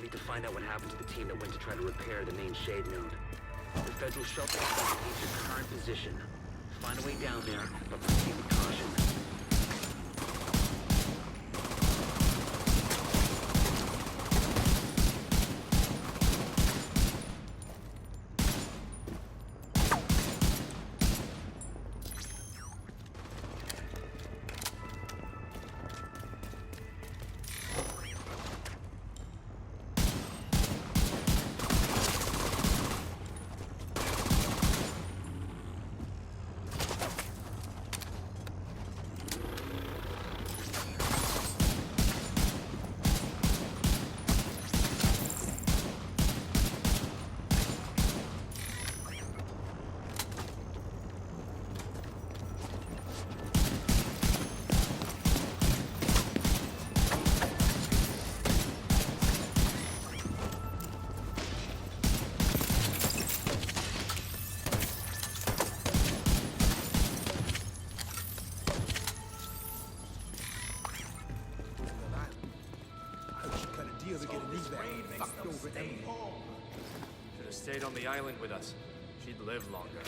We need to find out what happened to the team that went to try to repair the main shade node. The Federal shuttle needs your current position. Find a way down there, but proceed with caution. Should have stayed on the island with us. She'd live longer.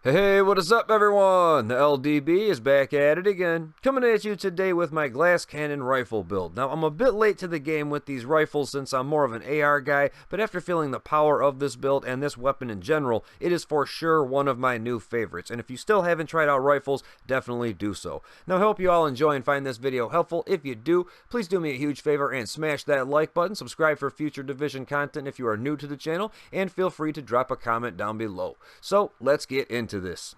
Hey, what is up everyone? The LDB is back at it again, coming at you today with my glass cannon rifle build. Now, I'm a bit late to the game with these rifles since I'm more of an AR guy, but after feeling the power of this build and this weapon in general, it is for sure one of my new favorites. And if you still haven't tried out rifles, definitely do so. Now, I hope you all enjoy and find this video helpful. If you do, please do me a huge favor and smash that like button, subscribe for future Division content if you are new to the channel, and feel free to drop a comment down below. So, let's get into this.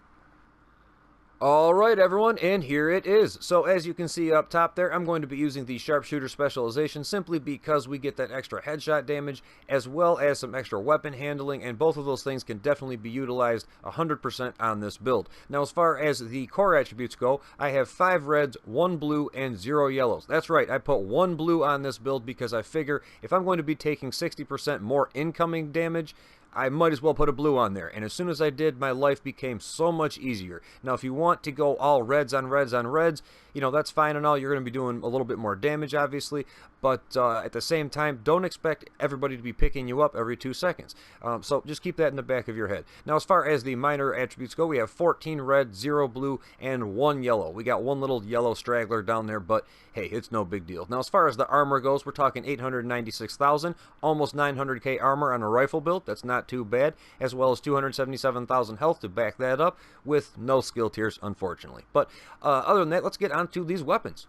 Alright everyone, and here it is. So as you can see up top there, I'm going to be using the sharpshooter specialization simply because we get that extra headshot damage as well as some extra weapon handling, and both of those things can definitely be utilized 100% on this build. Now as far as the core attributes go, I have 5 reds, 1 blue, and 0 yellows. That's right, I put 1 blue on this build because I figure if I'm going to be taking 60% more incoming damage, I might as well put a blue on there. And as soon as I did, my life became so much easier. Now, if you want to go all reds on reds on reds, you know, that's fine and all. You're going to be doing a little bit more damage, obviously. But at the same time, don't expect everybody to be picking you up every 2 seconds. So just keep that in the back of your head. Now, as far as the minor attributes go, we have 14 red, 0 blue, and 1 yellow. We got one little yellow straggler down there, but hey, it's no big deal. Now, as far as the armor goes, we're talking 896,000, almost 900k armor on a rifle build. That's not too bad, as well as 277,000 health to back that up, with no skill tiers, unfortunately. But other than that, let's get on to these weapons.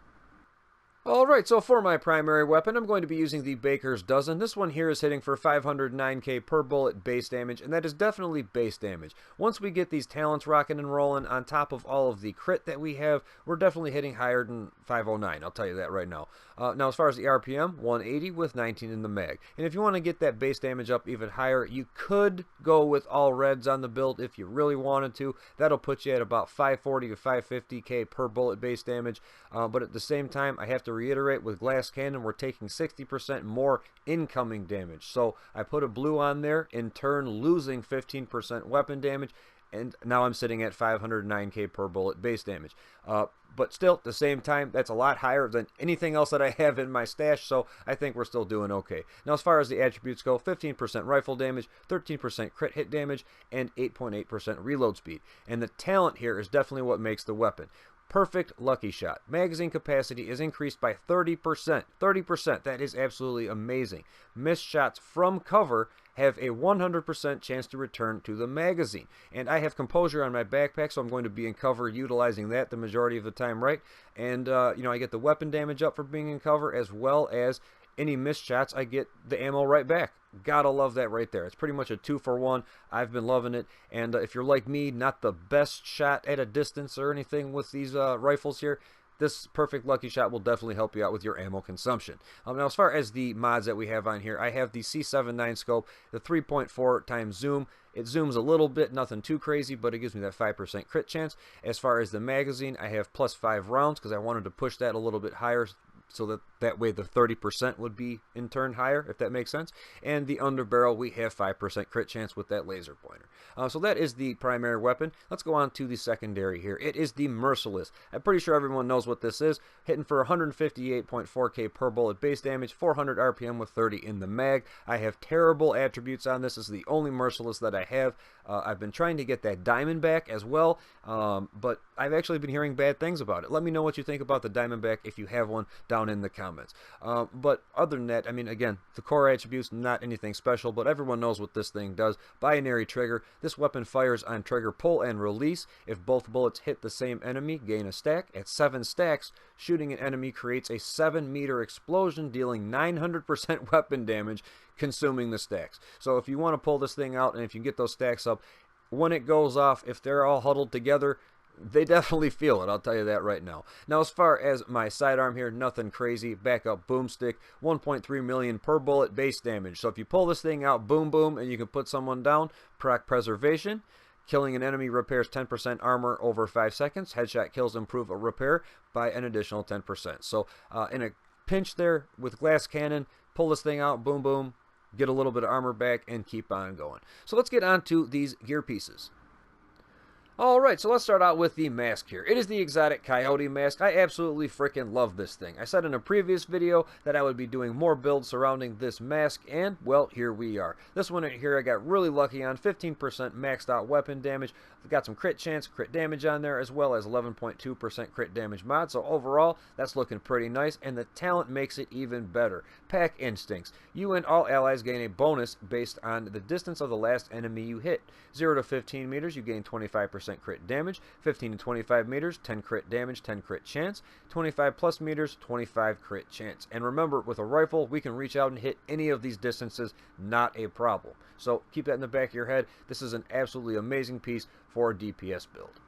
Alright, so for my primary weapon, I'm going to be using the Baker's Dozen. This one here is hitting for 509k per bullet base damage, and that is definitely base damage. Once we get these talents rocking and rolling on top of all of the crit that we have, we're definitely hitting higher than 509, I'll tell you that right now. Now as far as the RPM, 180 with 19 in the mag. And if you want to get that base damage up even higher, you could go with all reds on the build if you really wanted to. That'll put you at about 540 to 550k per bullet base damage, but at the same time, I have to reiterate, with glass cannon we're taking 60% more incoming damage, so I put a blue on there, in turn losing 15% weapon damage, and now I'm sitting at 509k per bullet base damage. But still, at the same time, that's a lot higher than anything else that I have in my stash, so I think we're still doing okay. Now as far as the attributes go, 15% rifle damage, 13% crit hit damage, and 8.8% reload speed. And the talent here is definitely what makes the weapon. Perfect lucky shot. Magazine capacity is increased by 30%. 30%, that is absolutely amazing. Missed shots from cover have a 100% chance to return to the magazine. And I have composure on my backpack, so I'm going to be in cover utilizing that the majority of the time, right? And, I get the weapon damage up for being in cover, as well as any missed shots, I get the ammo right back. Gotta love that right there. It's pretty much a 2-for-1. I've been loving it. And if you're like me, not the best shot at a distance or anything with these rifles here, this perfect lucky shot will definitely help you out with your ammo consumption. Now, as far as the mods that we have on here, I have the C79 scope, the 3.4 times zoom. It zooms a little bit, nothing too crazy, but it gives me that 5% crit chance. As far as the magazine, I have +5 rounds because I wanted to push that a little bit higher, so that way the 30% would be in turn higher, if that makes sense. And the underbarrel, we have 5% crit chance with that laser pointer. So that is the primary weapon. Let's go on to the secondary here. It is the Merciless. I'm pretty sure everyone knows what this is. Hitting for 158.4k per bullet base damage, 400 RPM with 30 in the mag. I have terrible attributes on this. This is the only Merciless that I have. I've been trying to get that Diamondback as well, but I've actually been hearing bad things about it. Let me know what you think about the Diamondback if you have one down in the comments. But other than that, I mean, again, the core attributes, not anything special, but everyone knows what this thing does. Binary trigger. This weapon fires on trigger pull and release. If both bullets hit the same enemy, gain a stack. At 7 stacks, shooting an enemy creates a 7-meter explosion, dealing 900% weapon damage, consuming the stacks. So if you want to pull this thing out and if you get those stacks up, when it goes off, if they're all huddled together, they definitely feel it, I'll tell you that right now. Now, as far as my sidearm here, nothing crazy. Backup boomstick, 1.3 million per bullet base damage. So if you pull this thing out, boom, boom, and you can put someone down, proc preservation. Killing an enemy repairs 10% armor over 5 seconds. Headshot kills improve a repair by an additional 10%. So in a pinch there with glass cannon, pull this thing out, boom, boom, get a little bit of armor back, and keep on going. So let's get on to these gear pieces. Alright, so let's start out with the mask here. It is the exotic Coyote mask. I absolutely freaking love this thing. I said in a previous video that I would be doing more builds surrounding this mask, and, well, here we are. This one right here I got really lucky on, 15% maxed out weapon damage. I've got some crit chance, crit damage on there, as well as 11.2% crit damage mod, so overall, that's looking pretty nice, and the talent makes it even better. Pack Instincts. You and all allies gain a bonus based on the distance of the last enemy you hit. 0 to 15 meters, you gain 25% crit damage. 15 to 25 meters, 10 crit damage, 10 crit chance. 25 plus meters, 25 crit chance. And remember, with a rifle, we can reach out and hit any of these distances, not a problem. So keep that in the back of your head. This is an absolutely amazing piece for a DPS build.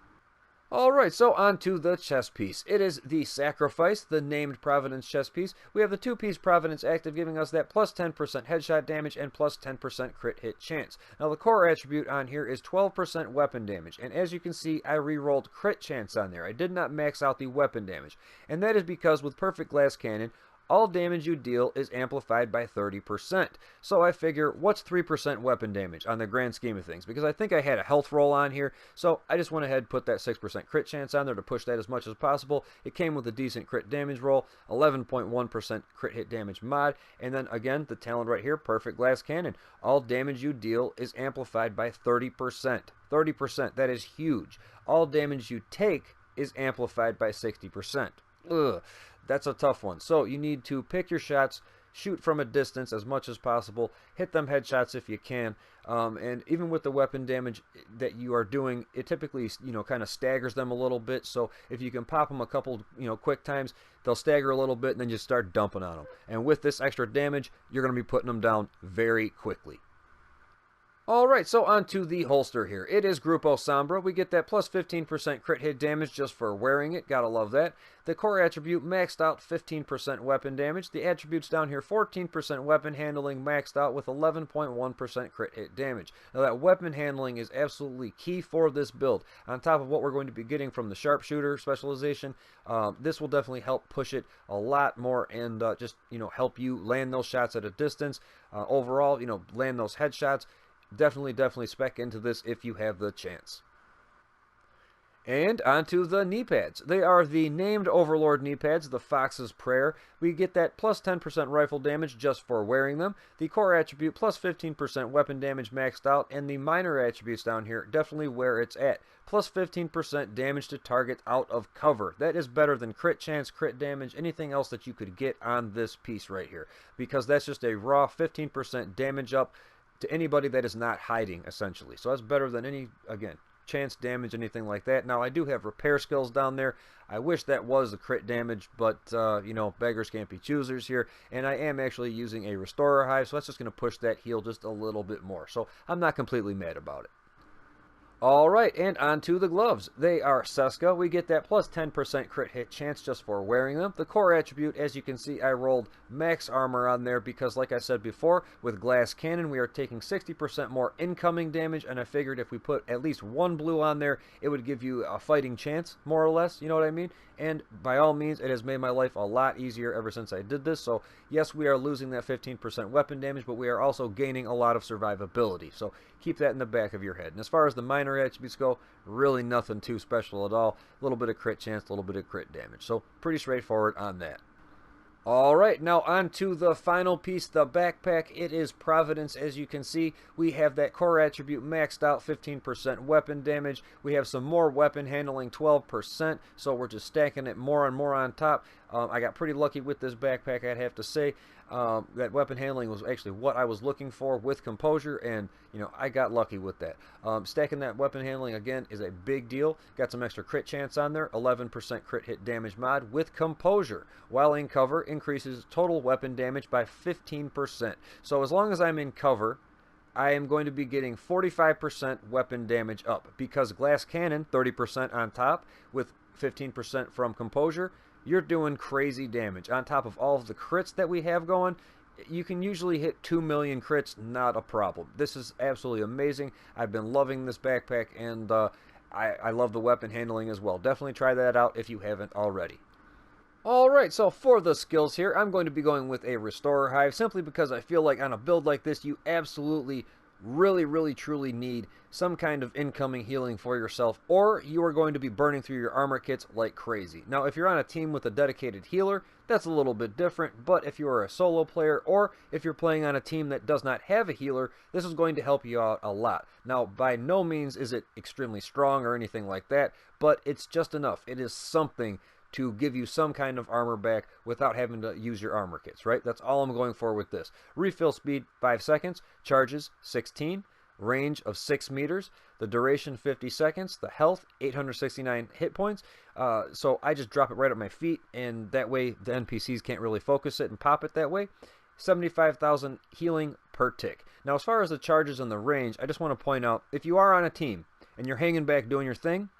Alright, so on to the chest piece. It is the Sacrifice, the named Providence chest piece. We have the 2-piece Providence active, giving us that plus 10% headshot damage and plus 10% crit hit chance. Now the core attribute on here is 12% weapon damage, and as you can see, I re-rolled crit chance on there. I did not max out the weapon damage, and that is because with Perfect Glass Cannon, all damage you deal is amplified by 30%. So I figure, what's 3% weapon damage on the grand scheme of things? Because I think I had a health roll on here, so I just went ahead and put that 6% crit chance on there to push that as much as possible. It came with a decent crit damage roll, 11.1% crit hit damage mod, and then again, the talent right here, Perfect Glass Cannon. All damage you deal is amplified by 30%. 30%, that is huge. All damage you take is amplified by 60%. Ugh. That's a tough one. So you need to pick your shots, shoot from a distance as much as possible, hit them headshots if you can, and even with the weapon damage that you are doing, it typically, kind of staggers them a little bit. So if you can pop them a couple, quick times, they'll stagger a little bit, and then you start dumping on them. And with this extra damage, you're going to be putting them down very quickly. Alright, so on to the holster here. It is Grupo Sombra. We get that plus 15% crit hit damage just for wearing it. Gotta love that. The core attribute maxed out 15% weapon damage. The attributes down here 14% weapon handling maxed out with 11.1% crit hit damage. Now that weapon handling is absolutely key for this build. On top of what we're going to be getting from the sharpshooter specialization, this will definitely help push it a lot more and just, help you land those shots at a distance. Overall, land those headshots. Definitely spec into this if you have the chance. And onto the knee pads. They are the named Overlord knee pads, the Fox's Prayer. We get that plus 10% rifle damage just for wearing them. The core attribute plus 15% weapon damage maxed out, and the minor attributes down here definitely where it's at. Plus 15% damage to target out of cover. That is better than crit chance, crit damage, anything else that you could get on this piece right here. Because that's just a raw 15% damage up to anybody that is not hiding, essentially. So that's better than any, again, chance damage, anything like that. Now, I do have repair skills down there. I wish that was the crit damage, but, beggars can't be choosers here. And I am actually using a Restorer Hive, so that's just going to push that heal just a little bit more. So I'm not completely mad about it. Alright, and on to the gloves. They are Seska. We get that plus 10% crit hit chance just for wearing them. The core attribute, as you can see, I rolled max armor on there because, like I said before, with glass cannon, we are taking 60% more incoming damage, and I figured if we put at least one blue on there, it would give you a fighting chance, more or less, you know what I mean? And by all means, it has made my life a lot easier ever since I did this. So, yes, we are losing that 15% weapon damage, but we are also gaining a lot of survivability. So, keep that in the back of your head. And as far as the minor attributes go, really nothing too special at all. A little bit of crit chance, a little bit of crit damage. So, pretty straightforward on that. Alright, now on to the final piece, the backpack. It is Providence. As you can see, we have that core attribute maxed out, 15% weapon damage. We have some more weapon handling, 12%, so we're just stacking it more and more on top. I got pretty lucky with this backpack, I'd have to say. That weapon handling was actually what I was looking for with composure, and I got lucky with that. Stacking that weapon handling again is a big deal. Got some extra crit chance on there, 11% crit hit damage mod with composure. While in cover, increases total weapon damage by 15%. So as long as I'm in cover, I am going to be getting 45% weapon damage up, because glass cannon, 30% on top with 15% from composure. You're doing crazy damage. On top of all of the crits that we have going, you can usually hit 2 million crits, not a problem. This is absolutely amazing. I've been loving this backpack, and I love the weapon handling as well. Definitely try that out if you haven't already. Alright, so for the skills here, I'm going to be going with a Restorer Hive, simply because I feel like on a build like this, you absolutely really truly need some kind of incoming healing for yourself, or you are going to be burning through your armor kits like crazy. Now, if you're on a team with a dedicated healer, that's a little bit different, but if you are a solo player, or if you're playing on a team that does not have a healer, this is going to help you out a lot. Now, by no means is it extremely strong or anything like that, but it's just enough. It is something to give you some kind of armor back without having to use your armor kits, right? That's all I'm going for with this. Refill speed, 5 seconds. Charges, 16. Range of 6 meters. The duration, 50 seconds. The health, 869 hit points. So I just drop it right at my feet, and that way the NPCs can't really focus it and pop it that way. 75,000 healing per tick. Now, as far as the charges and the range, I just want to point out, if you are on a team and you're hanging back doing your thing,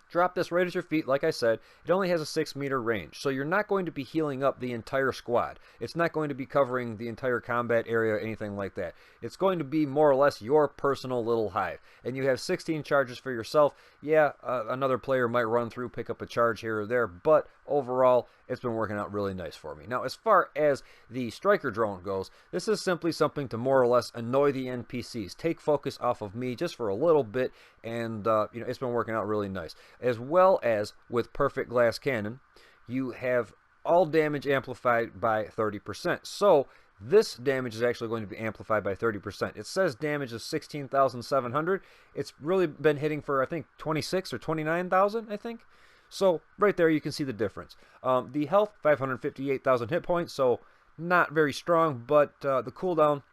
drop this right at your feet. Like I said, it only has a 6-meter range, so you're not going to be healing up the entire squad. It's not going to be covering the entire combat area or anything like that. It's going to be more or less your personal little hive. And you have 16 charges for yourself. Yeah, another player might run through, pick up a charge here or there, but overall, it's been working out really nice for me. Now, as far as the striker drone goes, this is simply something to more or less annoy the NPCs. Take focus off of me just for a little bit, and it's been working out really nice. As well as with perfect glass cannon, you have all damage amplified by 30%. So this damage is actually going to be amplified by 30%. It says damage is 16,700. It's really been hitting for, I think, 26 or 29,000, I think. So right there you can see the difference. The health, 558,000 hit points, so not very strong, but the cooldown,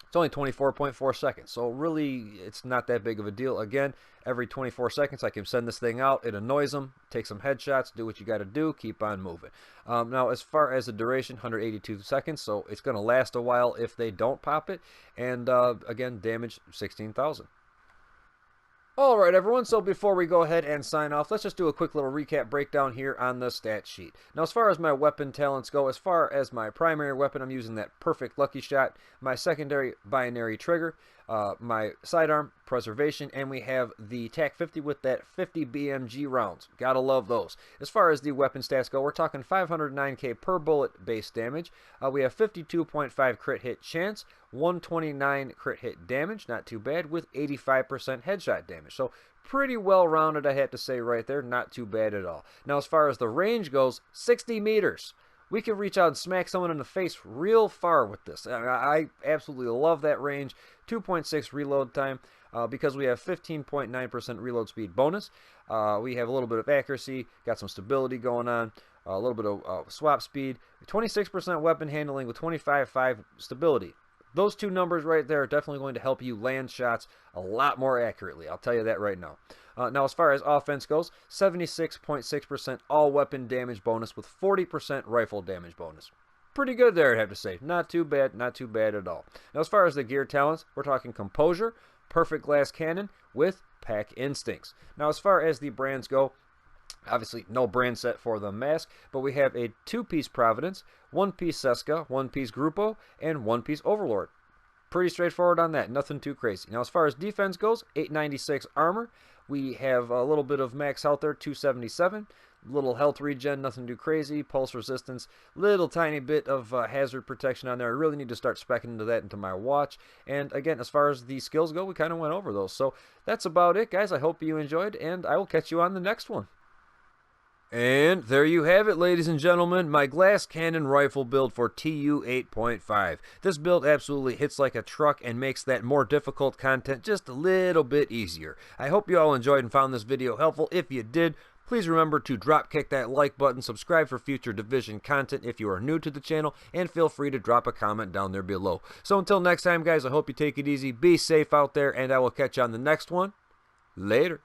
it's only 24.4 seconds, so really it's not that big of a deal. Again, every 24 seconds I can send this thing out. It annoys them, take some headshots, do what you got to do, keep on moving. Now, as far as the duration, 182 seconds, so it's going to last a while if they don't pop it. And again, damage 16,000. Alright everyone, so before we go ahead and sign off, let's just do a quick little recap breakdown here on the stat sheet. Now, as far as my weapon talents go, as far as my primary weapon, I'm using that perfect lucky shot, my secondary binary trigger, my sidearm, preservation, and we have the TAC 50 with that 50 BMG rounds. Gotta love those. As far as the weapon stats go, we're talking 509k per bullet base damage. We have 52.5 crit hit chance, 129 crit hit damage, not too bad, with 85% headshot damage. So pretty well rounded, I had to say right there, not too bad at all. Now, as far as the range goes, 60 meters. We can reach out and smack someone in the face real far with this. I absolutely love that range. 2.6 reload time because we have 15.9% reload speed bonus. We have a little bit of accuracy, got some stability going on, a little bit of swap speed, 26% weapon handling with 25.5 stability. Those two numbers right there are definitely going to help you land shots a lot more accurately. I'll tell you that right now. Now, as far as offense goes, 76.6% all weapon damage bonus with 40% rifle damage bonus. Pretty good there, I'd have to say. Not too bad, not too bad at all. Now, as far as the gear talents, we're talking composure, perfect glass cannon with pack instincts. Now, as far as the brands go, obviously no brand set for the mask, but we have a 2-piece Providence, 1-piece Seska, 1-piece Grupo, and 1-piece Overlord. Pretty straightforward on that, nothing too crazy. Now, as far as defense goes, 896 armor. We have a little bit of max health there, 277. Little health regen, nothing too crazy. Pulse resistance, little tiny bit of hazard protection on there. I really need to start speccing into that into my watch. And again, as far as the skills go, we kind of went over those. So that's about it, guys. I hope you enjoyed, and I will catch you on the next one. And there you have it, ladies and gentlemen, my glass cannon rifle build for TU 8.5. This build absolutely hits like a truck and makes that more difficult content just a little bit easier. I hope you all enjoyed and found this video helpful. If you did, please remember to drop kick that like button, subscribe for future Division content if you are new to the channel, and feel free to drop a comment down there below. So until next time, guys, I hope you take it easy, be safe out there, and I will catch you on the next one. Later.